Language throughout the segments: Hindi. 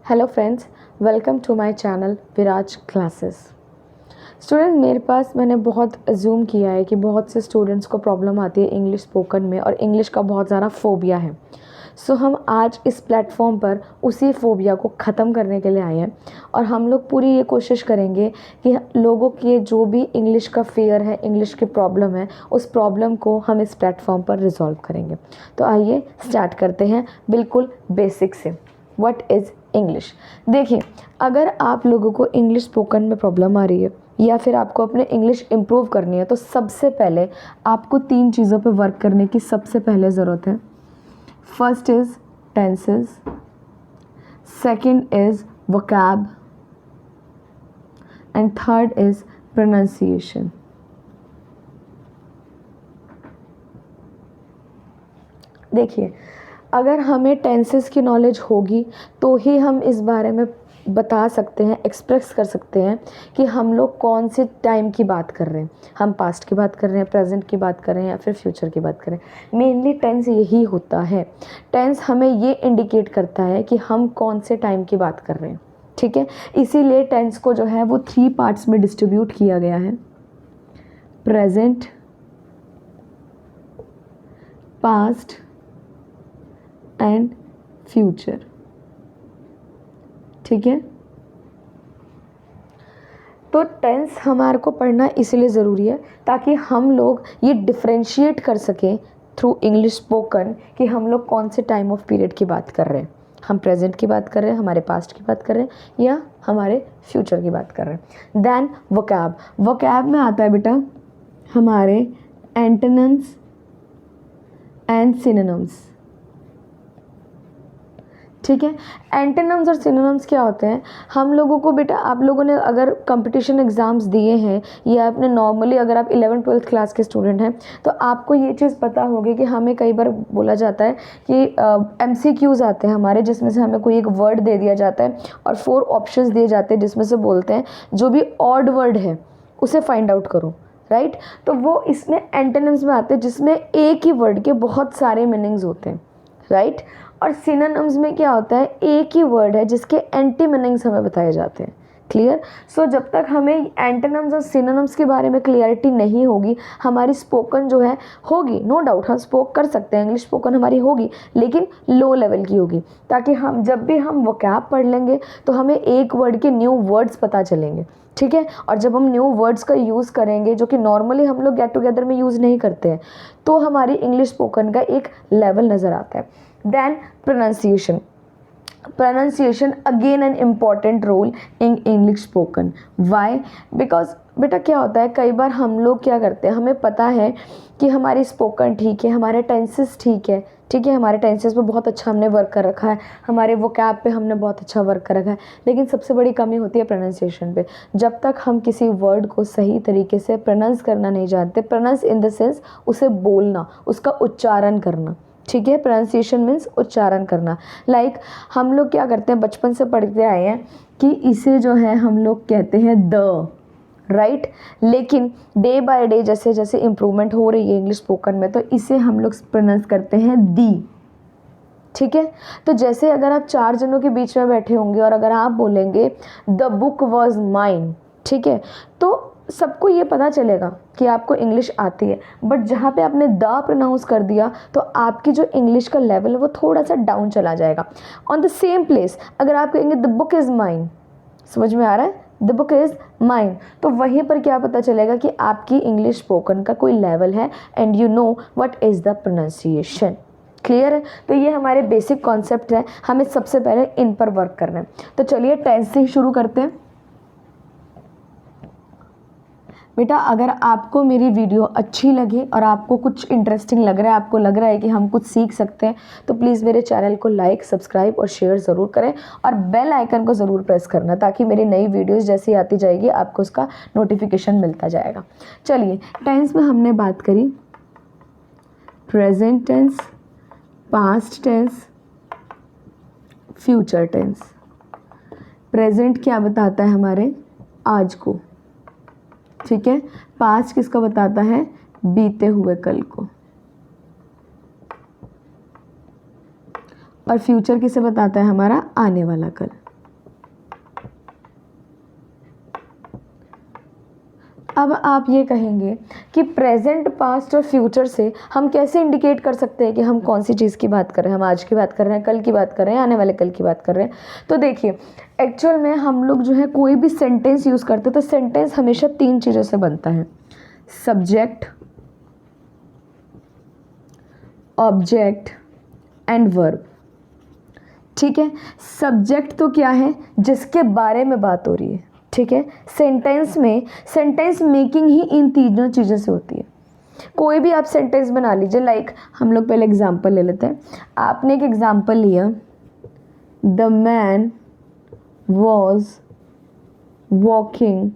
Hello friends, welcome to my channel Viraj classes. Student, मेरे पास मैंने बहुत अज्यूम किया है कि बहुत से स्टूडेंट्स को प्रॉब्लम आती है इंग्लिश स्पोकन में और इंग्लिश का बहुत ज़्यादा फोबिया है। सो हम आज इस प्लेटफॉर्म पर उसी फोबिया को ख़त्म करने के लिए आए हैं और हम लोग पूरी ये कोशिश करेंगे कि लोगों के जो भी इंग्लिश का फेयर है, इंग्लिश की प्रॉब्लम है, उस प्रॉब्लम को हम इस प्लेटफॉर्म पर रिजॉल्व करेंगे। तो आइए स्टार्ट करते हैं बिल्कुल बेसिक से। What is English? देखिए, अगर आप लोगों को इंग्लिश स्पोकन में प्रॉब्लम आ रही है या फिर आपको अपने इंग्लिश इम्प्रूव करनी है तो सबसे पहले आपको 3 चीज़ों पे वर्क करने की सबसे पहले ज़रूरत है। First is tenses, second is vocab and third is pronunciation. देखिए, अगर हमें टेंसेस की नॉलेज होगी तो ही हम इस बारे में बता सकते हैं, एक्सप्रेस कर सकते हैं कि हम लोग कौन से टाइम की बात कर रहे हैं। हम पास्ट की बात कर रहे हैं, प्रेजेंट की बात कर रहे हैं या फिर फ्यूचर की बात कर रहे हैं। मेनली टेंस यही होता है। टेंस हमें ये इंडिकेट करता है कि हम कौन से टाइम की बात कर रहे हैं। ठीक है, इसीलिए टेंस को जो है वो 3 पार्ट्स में डिस्ट्रीब्यूट किया गया है। Present, past and future. ठीक है, तो टेंस हमारे को पढ़ना इसलिए ज़रूरी है ताकि हम लोग ये डिफरेंशिएट कर सकें थ्रू इंग्लिश स्पोकन कि हम लोग कौन से टाइम ऑफ पीरियड की बात कर रहे हैं। हम प्रेजेंट की बात कर रहे हैं, हमारे पास्ट की बात कर रहे हैं या हमारे फ्यूचर की बात कर रहे हैं। Then vocab. वोकैब में आता है बेटा हमारे एंटोनिम्स एंड सिनोनिम्स। ठीक है, एंटोनिम्स और सिनोनिम्स क्या होते हैं? हम लोगों को बेटा, आप लोगों ने अगर कंपटीशन एग्ज़ाम्स दिए हैं या आपने नॉर्मली, अगर आप 11th-12th क्लास के स्टूडेंट हैं तो आपको ये चीज़ पता होगी कि हमें कई बार बोला जाता है कि MCQs आते हैं हमारे, जिसमें से हमें कोई एक वर्ड दे दिया जाता है और 4 ऑप्शंस दिए जाते हैं जिसमें से बोलते हैं जो भी ऑड वर्ड है उसे फाइंड आउट करो। राइट, तो वो इसमें एंटोनिम्स में आते हैं जिसमें एक ही वर्ड के बहुत सारे मीनिंग्स होते हैं। राइट, और सिनोनिम्स में क्या होता है? एक ही वर्ड है जिसके एंटी मीनिंग्स हमें बताए जाते हैं। क्लियर? सो जब तक हमें एंटोनिम्स और सिनोनिम्स के बारे में क्लियरिटी नहीं होगी, हमारी स्पोकन जो है होगी, नो डाउट हम स्पोक कर सकते हैं, इंग्लिश स्पोकन हमारी होगी लेकिन लो लेवल की होगी, ताकि हम जब भी हम वोकैब पढ़ लेंगे तो हमें एक वर्ड के न्यू वर्ड्स पता चलेंगे। ठीक है, और जब हम न्यू वर्ड्स का यूज़ करेंगे जो कि नॉर्मली हम लोग गेट टुगेदर में यूज़ नहीं करते हैं, तो हमारी इंग्लिश स्पोकन का एक लेवल नज़र आता है। Then pronunciation. Pronunciation again an important role in English spoken. Why? Because बेटा क्या होता है, कई बार हम लोग क्या करते हैं, हमें पता है कि हमारी स्पोकन ठीक है, हमारे टेंसेस ठीक है, ठीक है, हमारे टेंसेस पे बहुत अच्छा हमने वर्क कर रखा है, हमारे वोकैब पे हमने बहुत अच्छा वर्क कर रखा है, लेकिन सबसे बड़ी कमी होती है प्रोनाउंसिएशन पे। जब तक हम किसी वर्ड को सही तरीके से प्रोनाउंस करना नहीं जानते, प्रोनाउंस इन द सेंस उसे बोलना, उसका उच्चारण करना। ठीक है, प्रोनाउंसिएशन मीन्स उच्चारण करना। लाइक हम लोग क्या करते हैं, बचपन से पढ़ते आए हैं कि इसे जो है हम लोग कहते हैं द। राइट, लेकिन डे बाय डे जैसे जैसे इम्प्रूवमेंट हो रही है इंग्लिश स्पोकन में, तो इसे हम लोग प्रोनाउंस करते हैं दी। ठीक है, तो जैसे अगर आप 4 जनों के बीच में बैठे होंगे और अगर आप बोलेंगे द बुक वॉज माइन, ठीक है, तो सबको ये पता चलेगा कि आपको इंग्लिश आती है। बट जहाँ पे आपने द प्रोनाउंस कर दिया तो आपकी जो इंग्लिश का लेवल है वो थोड़ा सा डाउन चला जाएगा। ऑन द सेम प्लेस अगर आप कहेंगे द बुक इज़ माइन, समझ में आ रहा है, द बुक इज़ माइन, तो वहीं पर क्या पता चलेगा कि आपकी इंग्लिश स्पोकन का कोई लेवल है and you know what is the pronunciation. Clear है? तो ये हमारे बेसिक कॉन्सेप्ट है, हमें सबसे पहले इन पर वर्क करना है। तो चलिए टेंस से ही शुरू करते हैं। बेटा, अगर आपको मेरी वीडियो अच्छी लगे और आपको कुछ इंटरेस्टिंग लग रहा है, आपको लग रहा है कि हम कुछ सीख सकते हैं, तो प्लीज़ मेरे चैनल को लाइक, सब्सक्राइब और शेयर ज़रूर करें और बेल आइकन को ज़रूर प्रेस करना, ताकि मेरी नई वीडियोस जैसी आती जाएगी आपको उसका नोटिफिकेशन मिलता जाएगा। चलिए, टेंस में हमने बात करी present tense, past tense, future tense. Present क्या बताता है? हमारे आज को। ठीक है, पास्ट किसका बताता है? बीते हुए कल को। और फ्यूचर किसे बताता है? हमारा आने वाला कल। अब आप ये कहेंगे कि प्रेजेंट, पास्ट और फ्यूचर से हम कैसे इंडिकेट कर सकते हैं कि हम कौन सी चीज़ की बात कर रहे हैं, हम आज की बात कर रहे हैं, कल की बात कर रहे हैं, आने वाले कल की बात कर रहे हैं। तो देखिए, एक्चुअल में हम लोग जो है कोई भी सेंटेंस यूज़ करते हैं तो सेंटेंस हमेशा 3 चीज़ों से बनता है: सब्जेक्ट, ऑब्जेक्ट एंड वर्ब। ठीक है, सब्जेक्ट तो क्या है, जिसके बारे में बात हो रही है। ठीक है, सेंटेंस में सेंटेंस मेकिंग ही इन तीनों चीज़ों से होती है। कोई भी आप सेंटेंस बना लीजिए, लाइक हम लोग पहले एग्जांपल ले लेते हैं। आपने एक एग्जांपल लिया, the man was walking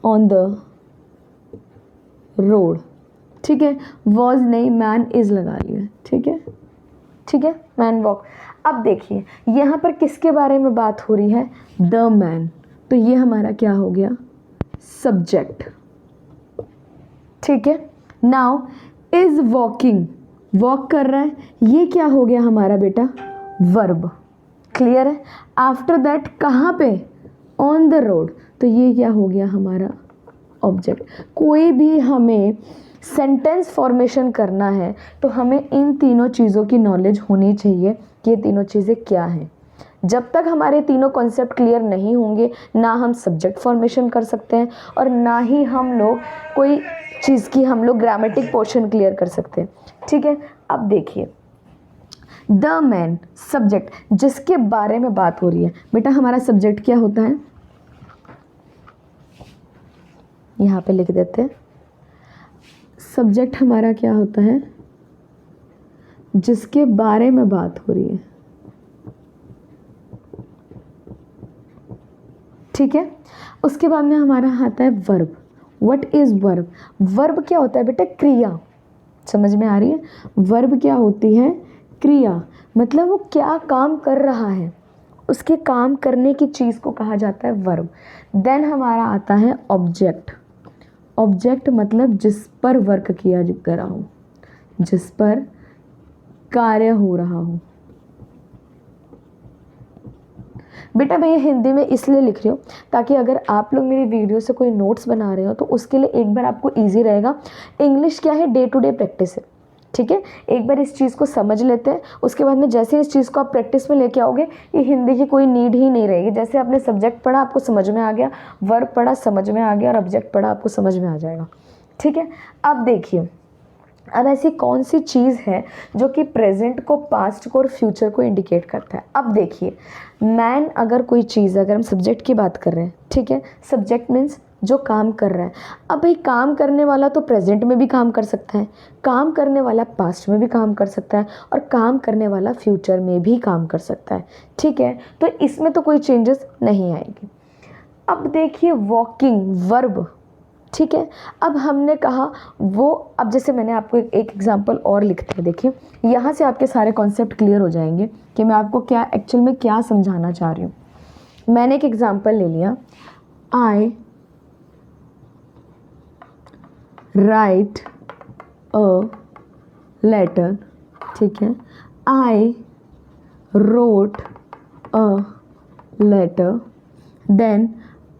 on the road. ठीक है, वॉज नहीं, मैन इज लगा लिया। ठीक है, ठीक है, मैन वॉक। अब देखिए यहाँ पर किसके बारे में बात हो रही है, द मैन, तो ये हमारा क्या हो गया, सब्जेक्ट। ठीक है, नाउ इज वॉकिंग, वॉक कर रहा है, ये क्या हो गया हमारा बेटा, वर्ब। क्लियर है। आफ्टर दैट कहाँ पे, ऑन द रोड, तो ये क्या हो गया हमारा ऑब्जेक्ट। कोई भी हमें सेंटेंस फॉर्मेशन करना है तो हमें इन तीनों चीज़ों की नॉलेज होनी चाहिए कि ये तीनों चीज़ें क्या हैं। जब तक हमारे तीनों कॉन्सेप्ट क्लियर नहीं होंगे, ना हम सब्जेक्ट फॉर्मेशन कर सकते हैं और ना ही हम लोग कोई चीज़ की हम लोग ग्रामेटिक पोर्शन क्लियर कर सकते हैं। ठीक है, अब देखिए, द मैन, सब्जेक्ट, जिसके बारे में बात हो रही है। बेटा हमारा सब्जेक्ट क्या होता है, यहाँ पे लिख देते हैं, सब्जेक्ट हमारा क्या होता है, जिसके बारे में बात हो रही है। ठीक है, उसके बाद में हमारा आता है verb. What is verb, verb क्या होता है बेटा, क्रिया। समझ में आ रही है, वर्ब क्या होती है, क्रिया, मतलब वो क्या काम कर रहा है, उसके काम करने की चीज़ को कहा जाता है वर्ब। देन हमारा आता है ऑब्जेक्ट। ऑब्जेक्ट मतलब जिस पर वर्क किया जा रहा हो, जिस पर कार्य हो रहा हो। बेटा मैं ये हिंदी में इसलिए लिख रही हूँ ताकि अगर आप लोग मेरी वीडियो से कोई नोट्स बना रहे हो तो उसके लिए एक बार आपको इजी रहेगा। इंग्लिश क्या है, डे टू डे प्रैक्टिस है। ठीक है, एक बार इस चीज़ को समझ लेते हैं, उसके बाद में जैसे इस चीज़ को आप प्रैक्टिस में लेके आओगे, ये हिंदी की कोई नीड ही नहीं रहेगी। जैसे आपने सब्जेक्ट पढ़ा आपको समझ में आ गया, वर्ब पढ़ा समझ में आ गया और ऑब्जेक्ट पढ़ा आपको समझ में आ जाएगा। ठीक है, अब देखिए, अब ऐसी कौन सी चीज़ है जो कि प्रेजेंट को, पास्ट को और फ्यूचर को इंडिकेट करता है। अब देखिए, मैन अगर कोई चीज़, अगर हम सब्जेक्ट की बात कर रहे हैं, ठीक है, सब्जेक्ट मीन्स जो काम कर रहा है। अब भाई काम करने वाला तो प्रेजेंट में भी काम कर सकता है, काम करने वाला पास्ट में भी काम कर सकता है और काम करने वाला फ्यूचर में भी काम कर सकता है। ठीक है, तो इसमें तो कोई चेंजेस नहीं आएगी। अब देखिए वॉकिंग, वर्ब। ठीक है, अब हमने कहा वो, अब जैसे मैंने आपको एक एग्जांपल और लिखते हैं, देखिए यहाँ से आपके सारे कॉन्सेप्ट क्लियर हो जाएंगे कि मैं आपको क्या एक्चुअल में क्या समझाना चाह रही हूँ। मैंने एक एग्जांपल ले लिया, आई राइट अ लेटर। ठीक है, I wrote a letter, then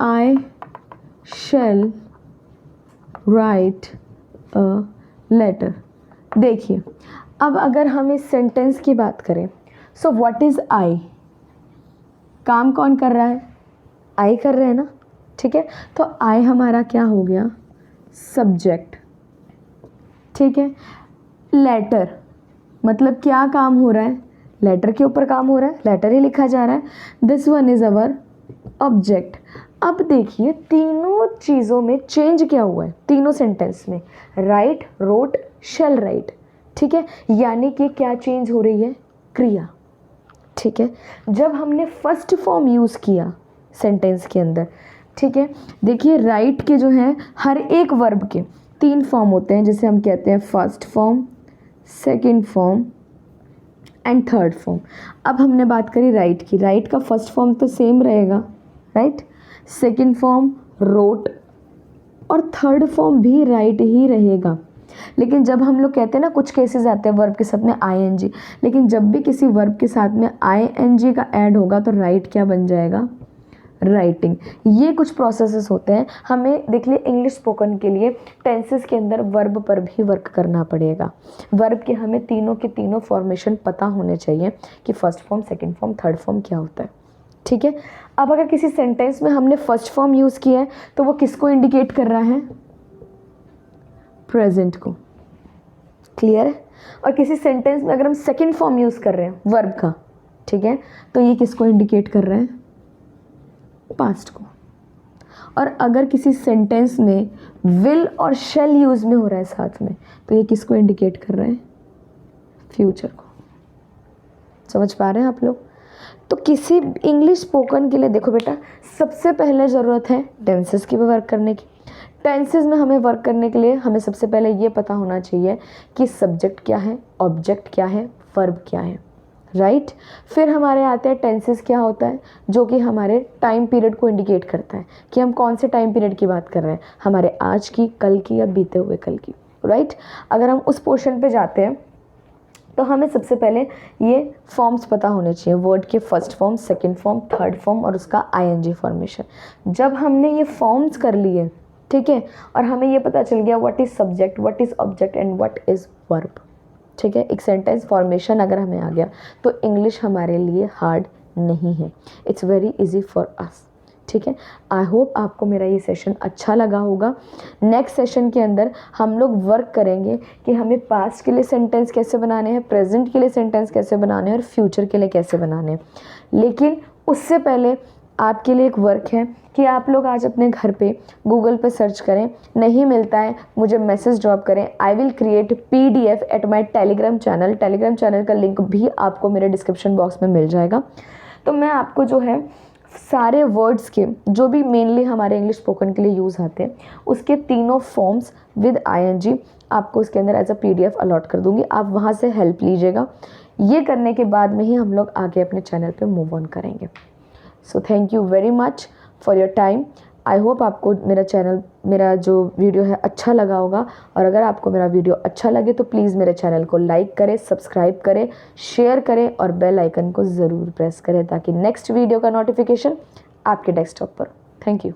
I shall write a letter. देखिए, अब अगर हम इस सेंटेंस की बात करें, सो व्हाट इज़ आई, काम कौन कर रहा है, आई कर रहे हैं ना। ठीक है, तो आई हमारा क्या हो गया, सब्जेक्ट। ठीक है, लेटर मतलब क्या काम हो रहा है, लेटर के ऊपर काम हो रहा है, लेटर ही लिखा जा रहा है। This one is our object. अब देखिए तीनों चीज़ों में चेंज क्या हुआ है, तीनों सेंटेंस में, राइट, रोट, शैल राइट। ठीक है, यानी कि क्या चेंज हो रही है, क्रिया। ठीक है, जब हमने फर्स्ट फॉर्म यूज़ किया सेंटेंस के अंदर, ठीक है, देखिए राइट के जो हैं हर एक वर्ब के 3 फॉर्म होते हैं, जिसे हम कहते हैं first form, second form and third form. अब हमने बात करी राइट की, राइट का फर्स्ट फॉर्म तो सेम रहेगा, राइट, सेकंड फॉर्म रोट और थर्ड फॉर्म भी राइट ही रहेगा। लेकिन जब हम लोग कहते हैं ना, कुछ केसेस आते हैं वर्ब के साथ में आईएनजी, लेकिन जब भी किसी वर्ब के साथ में आईएनजी का ऐड होगा तो राइट क्या बन जाएगा, राइटिंग, ये कुछ प्रोसेसेस होते हैं। हमें देख लिए इंग्लिश स्पोकन के लिए टेंसेस के अंदर वर्ब पर भी वर्क करना पड़ेगा। वर्ब के हमें तीनों के तीनों फॉर्मेशन पता होने चाहिए कि first form, second form, third form क्या होता है। ठीक है, अब अगर किसी सेंटेंस में हमने फर्स्ट फॉर्म यूज़ किया है तो वो किसको इंडिकेट कर रहा है? प्रेजेंट को। क्लियर है? और किसी सेंटेंस में अगर हम सेकंड फॉर्म यूज़ कर रहे हैं वर्ब का, ठीक है, तो ये किसको इंडिकेट कर रहे हैं? पास्ट को। और अगर किसी सेंटेंस में विल और शैल यूज में हो रहा है साथ में, तो ये किसको इंडिकेट कर रहे हैं? फ्यूचर को। समझ पा रहे हैं आप लोग? तो किसी इंग्लिश स्पोकन के लिए देखो बेटा, सबसे पहले ज़रूरत है टेंसेस की भी वर्क करने की। टेंसेस में हमें वर्क करने के लिए हमें सबसे पहले ये पता होना चाहिए कि सब्जेक्ट क्या है, ऑब्जेक्ट क्या है, वर्ब क्या है, राइट। फिर हमारे आते हैं टेंसेस क्या होता है, जो कि हमारे टाइम पीरियड को इंडिकेट करता है कि हम कौन से टाइम पीरियड की बात कर रहे हैं, हमारे आज की, कल की या बीते हुए कल की, राइट। अगर हम उस पोर्शन पे जाते हैं तो हमें सबसे पहले ये फॉर्म्स पता होने चाहिए, वर्ड के first form, second form, third form और उसका आईएनजी फॉर्मेशन। जब हमने ये फॉर्म्स कर लिए, ठीक है, और हमें ये पता चल गया what is subject, what is object and what is verb, ठीक है, एक सेंटेंस फॉर्मेशन अगर हमें आ गया तो इंग्लिश हमारे लिए हार्ड नहीं है, it's very easy for us. ठीक है, आई होप आपको मेरा ये सेशन अच्छा लगा होगा। नेक्स्ट सेशन के अंदर हम लोग वर्क करेंगे कि हमें पास्ट के लिए सेंटेंस कैसे बनाने हैं, प्रेजेंट के लिए सेंटेंस कैसे बनाने हैं और फ्यूचर के लिए कैसे बनाने हैं। लेकिन उससे पहले आपके लिए एक वर्क है कि आप लोग आज अपने घर पे गूगल पे सर्च करें, नहीं मिलता है मुझे मैसेज ड्रॉप करें। I will create PDF at my Telegram channel. Telegram channel का लिंक भी आपको मेरे डिस्क्रिप्शन बॉक्स में मिल जाएगा। तो मैं आपको जो है सारे वर्ड्स के जो भी मेनली हमारे इंग्लिश स्पोकन के लिए यूज़ आते हैं उसके तीनों फॉर्म्स विद ING आपको उसके अंदर एज अ PDF अलॉट कर दूंगी। आप वहाँ से हेल्प लीजिएगा। ये करने के बाद में ही हम लोग आगे अपने चैनल पे मूव ऑन करेंगे। So thank you very much for your time. I hope आपको मेरा जो वीडियो है अच्छा लगा होगा। और अगर आपको मेरा वीडियो अच्छा लगे तो प्लीज़ मेरे चैनल को लाइक करें, सब्सक्राइब करें, शेयर करें और बेल आइकन को ज़रूर प्रेस करें ताकि नेक्स्ट वीडियो का नोटिफिकेशन आपके डेस्कटॉप पर। Thank you.